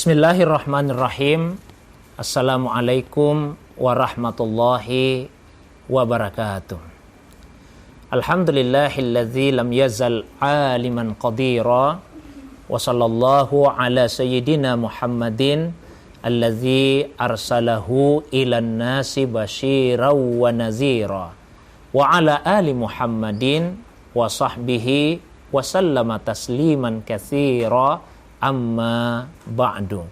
Bismillahirrahmanirrahim. Assalamualaikum warahmatullahi wabarakatuh. Alhamdulillahilladzi lam yazal aliman qadira. Wa sallallahu ala sayyidina Muhammadin alladzi arsalahu ilan nasi basyiran wa nazira. Wa ala ali Muhammadin wa sahbihi wa sallama tasliman katsira. Amma ba'du.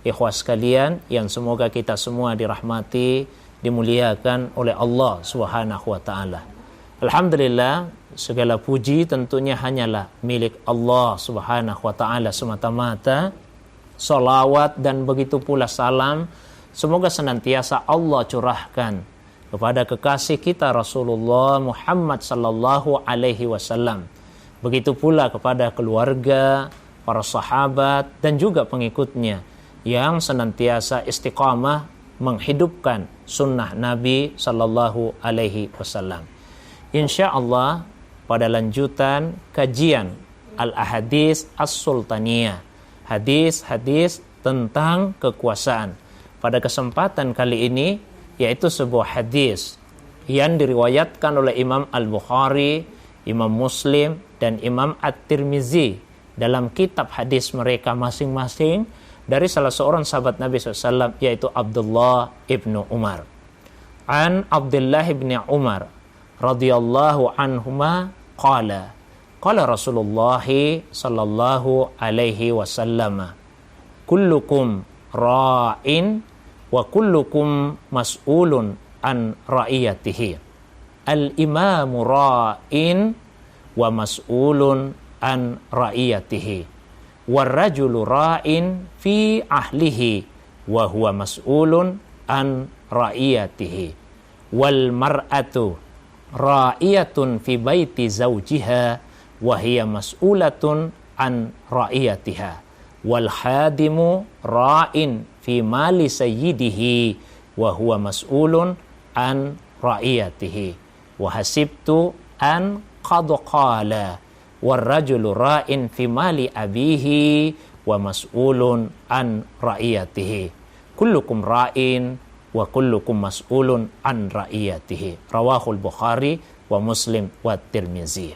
Ikhwas sekalian yang semoga kita semua dirahmati, dimuliakan oleh Allah Subhanahu wa taala. Alhamdulillah, segala puji tentunya hanyalah milik Allah Subhanahu wa taala semata-mata. Salawat dan begitu pula salam semoga senantiasa Allah curahkan kepada kekasih kita Rasulullah Muhammad sallallahu alaihi wasallam. Begitu pula kepada keluarga, para sahabat dan juga pengikutnya yang senantiasa istiqamah menghidupkan sunnah Nabi sallallahu alaihi wasallam. Insyaallah pada lanjutan kajian Al-Ahadits As-Sultaniyah, hadis-hadis tentang kekuasaan. Pada kesempatan kali ini yaitu sebuah hadis yang diriwayatkan oleh Imam Al-Bukhari, Imam Muslim dan Imam At-Tirmizi dalam kitab hadis mereka masing-masing dari salah seorang sahabat Nabi SAW yaitu Abdullah ibnu Umar. An Abdullah ibn Umar radhiyallahu anhuma qala Rasulullah sallallahu alaihi wasallam kullukum ra'in wa kullukum mas'ulun an ra'iyatihi. Al-imamu ra'in wa mas'ulun an ra'iyatihi warrajulu ra'in fi ahlihi wa huwa mas'ulun an ra'iyatihi wal mar'atu ra'iyatun fi baiti zawjiha wa hiya mas'ulatun an ra'iyatiha wal hadimu ra'in fi mali sayyidihi wa huwa mas'ulun an ra'iyatihi wa hasibtu an qad qala warrajulu ra'in fi mali abihi wa mas'ulun an ra'iyatihi kullukum ra'in wa kullukum mas'ulun an ra'iyatihi. Rawahul Bukhari wa Muslim wa Tirmizi.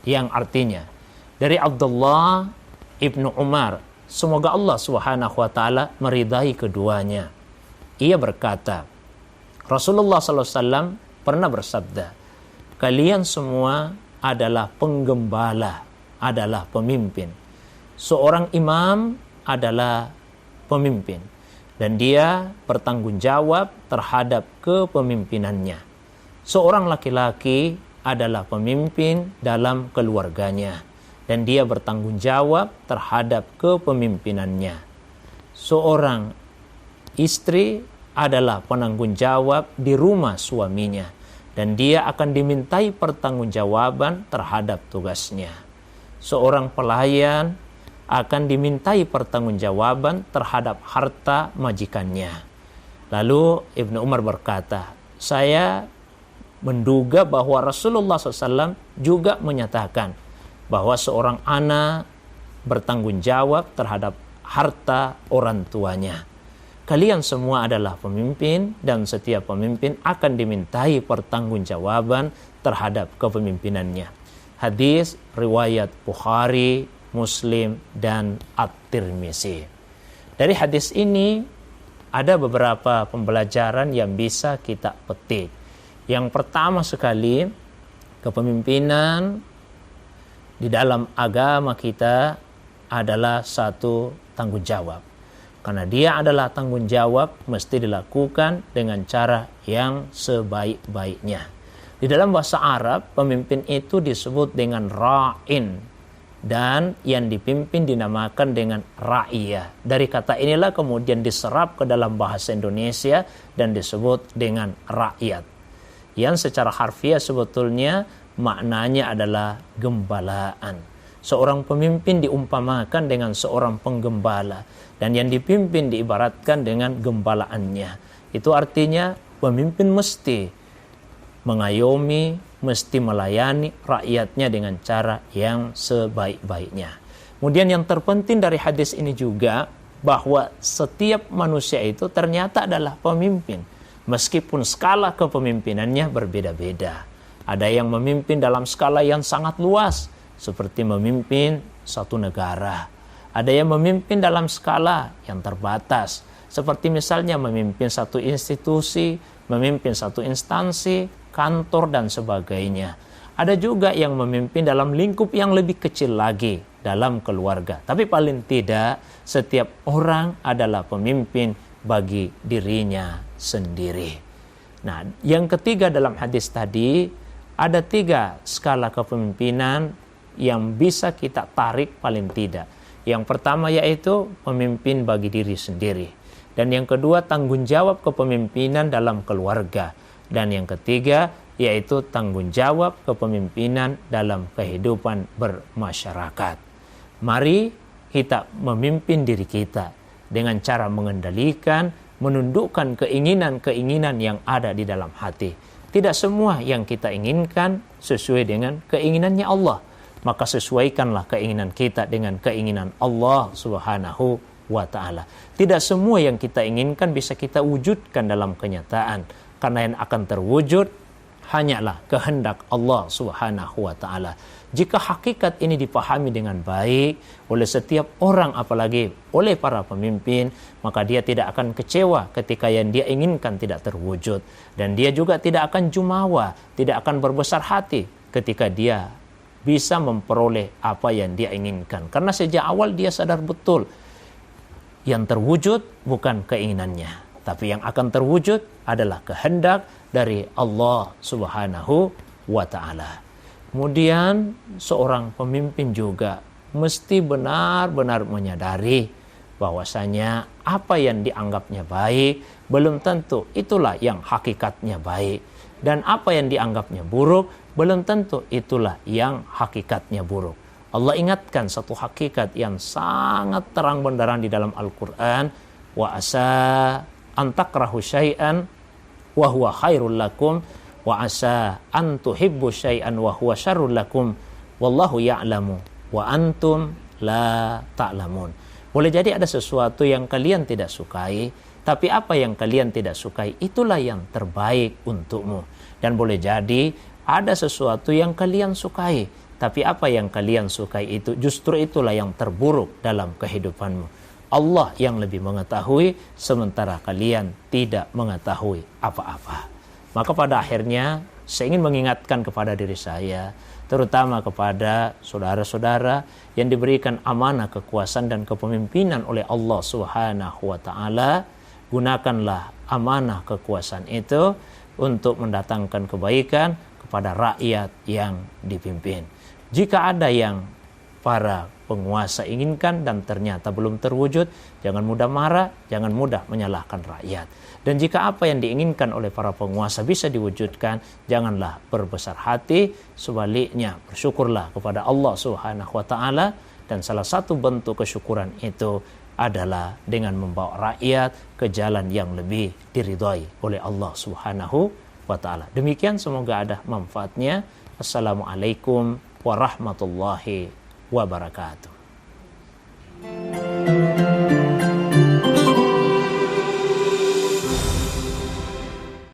Yang artinya dari Abdullah ibnu Umar, semoga Allah Subhanahu wa taala meridai keduanya. Ia berkata, Rasulullah sallallahu alaihi wasallam pernah bersabda, kalian semua adalah penggembala, adalah pemimpin. Seorang imam adalah pemimpin dan dia bertanggung jawab terhadap kepemimpinannya. Seorang laki-laki adalah pemimpin dalam keluarganya dan dia bertanggung jawab terhadap kepemimpinannya. Seorang istri adalah penanggung jawab di rumah suaminya dan dia akan dimintai pertanggungjawaban terhadap tugasnya. Seorang pelayan akan dimintai pertanggungjawaban terhadap harta majikannya. Lalu Ibnu Umar berkata, saya menduga bahwa Rasulullah SAW juga menyatakan bahwa seorang anak bertanggung jawab terhadap harta orang tuanya. Kalian semua adalah pemimpin dan setiap pemimpin akan dimintai pertanggungjawaban terhadap kepemimpinannya. Hadis riwayat Bukhari, Muslim dan At-Tirmizi. Dari hadis ini ada beberapa pembelajaran yang bisa kita petik. Yang pertama sekali, kepemimpinan di dalam agama kita adalah satu tanggung jawab. Karena dia adalah tanggung jawab, mesti dilakukan dengan cara yang sebaik-baiknya. Di dalam bahasa Arab, pemimpin itu disebut dengan ra'in. Dan yang dipimpin dinamakan dengan ra'iyah. Dari kata inilah kemudian diserap ke dalam bahasa Indonesia dan disebut dengan rakyat. Yang secara harfiah sebetulnya maknanya adalah gembalaan. Seorang pemimpin diumpamakan dengan seorang penggembala dan yang dipimpin diibaratkan dengan gembalaannya. Itu artinya pemimpin mesti mengayomi, mesti melayani rakyatnya dengan cara yang sebaik-baiknya. Kemudian yang terpenting dari hadis ini juga bahwa setiap manusia itu ternyata adalah pemimpin. Meskipun skala kepemimpinannya berbeda-beda. Ada yang memimpin dalam skala yang sangat luas, seperti memimpin satu negara. Ada yang memimpin dalam skala yang terbatas, seperti misalnya memimpin satu institusi, memimpin satu instansi, kantor, dan sebagainya. Ada juga yang memimpin dalam lingkup yang lebih kecil lagi, dalam keluarga. Tapi paling tidak, setiap orang adalah pemimpin bagi dirinya sendiri. Nah, yang ketiga dalam hadis tadi, ada 3 skala kepemimpinan yang bisa kita tarik paling tidak. Yang pertama yaitu pemimpin bagi diri sendiri. Dan yang kedua, tanggung jawab kepemimpinan dalam keluarga. Dan yang ketiga, yaitu tanggung jawab kepemimpinan dalam kehidupan bermasyarakat. Mari kita memimpin diri kita dengan cara mengendalikan, menundukkan keinginan-keinginan yang ada di dalam hati. Tidak semua yang kita inginkan sesuai dengan keinginannya Allah. Maka sesuaikanlah keinginan kita dengan keinginan Allah Subhanahu wa ta'ala. Tidak semua yang kita inginkan bisa kita wujudkan dalam kenyataan. Karena yang akan terwujud hanyalah kehendak Allah Subhanahu wa ta'ala. Jika hakikat ini dipahami dengan baik oleh setiap orang, apalagi oleh para pemimpin, maka dia tidak akan kecewa ketika yang dia inginkan tidak terwujud. Dan dia juga tidak akan jumawa, tidak akan berbesar hati ketika dia bisa memperoleh apa yang dia inginkan. Karena sejak awal dia sadar betul yang terwujud bukan keinginannya, tapi yang akan terwujud adalah kehendak dari Allah Subhanahu wa ta'ala. Kemudian seorang pemimpin juga mesti benar-benar menyadari bahwasanya apa yang dianggapnya baik belum tentu itulah yang hakikatnya baik, dan apa yang dianggapnya buruk belum tentu itulah yang hakikatnya buruk. Allah ingatkan satu hakikat yang sangat terang benderang di dalam Al-Quran. Wa asa antakrahu syai'an wa huwa khairul lakum wa asa an tuhibbu syai'an wa huwa syarrul lakum wallahu ya'lamu wa antum la ta'lamun. Boleh jadi ada sesuatu yang kalian tidak sukai, tapi apa yang kalian tidak sukai itulah yang terbaik untukmu. Dan boleh jadi ada sesuatu yang kalian sukai, tapi apa yang kalian sukai itu justru itulah yang terburuk dalam kehidupanmu. Allah yang lebih mengetahui, sementara kalian tidak mengetahui apa-apa. Maka pada akhirnya saya ingin mengingatkan kepada diri saya, terutama kepada saudara-saudara yang diberikan amanah kekuasaan dan kepemimpinan oleh Allah Subhanahu wa ta'ala. Gunakanlah amanah kekuasaan itu untuk mendatangkan kebaikan kepada rakyat yang dipimpin. Jika ada yang para penguasa inginkan dan ternyata belum terwujud, jangan mudah marah, jangan mudah menyalahkan rakyat. Dan jika apa yang diinginkan oleh para penguasa bisa diwujudkan, janganlah berbesar hati, sebaliknya bersyukurlah kepada Allah Subhanahu wa ta'ala. Dan salah satu bentuk kesyukuran itu adalah dengan membawa rakyat ke jalan yang lebih diridhai oleh Allah Subhanahu wa ta'ala. Demikian, semoga ada manfaatnya. Assalamualaikum warahmatullahi wabarakatuh.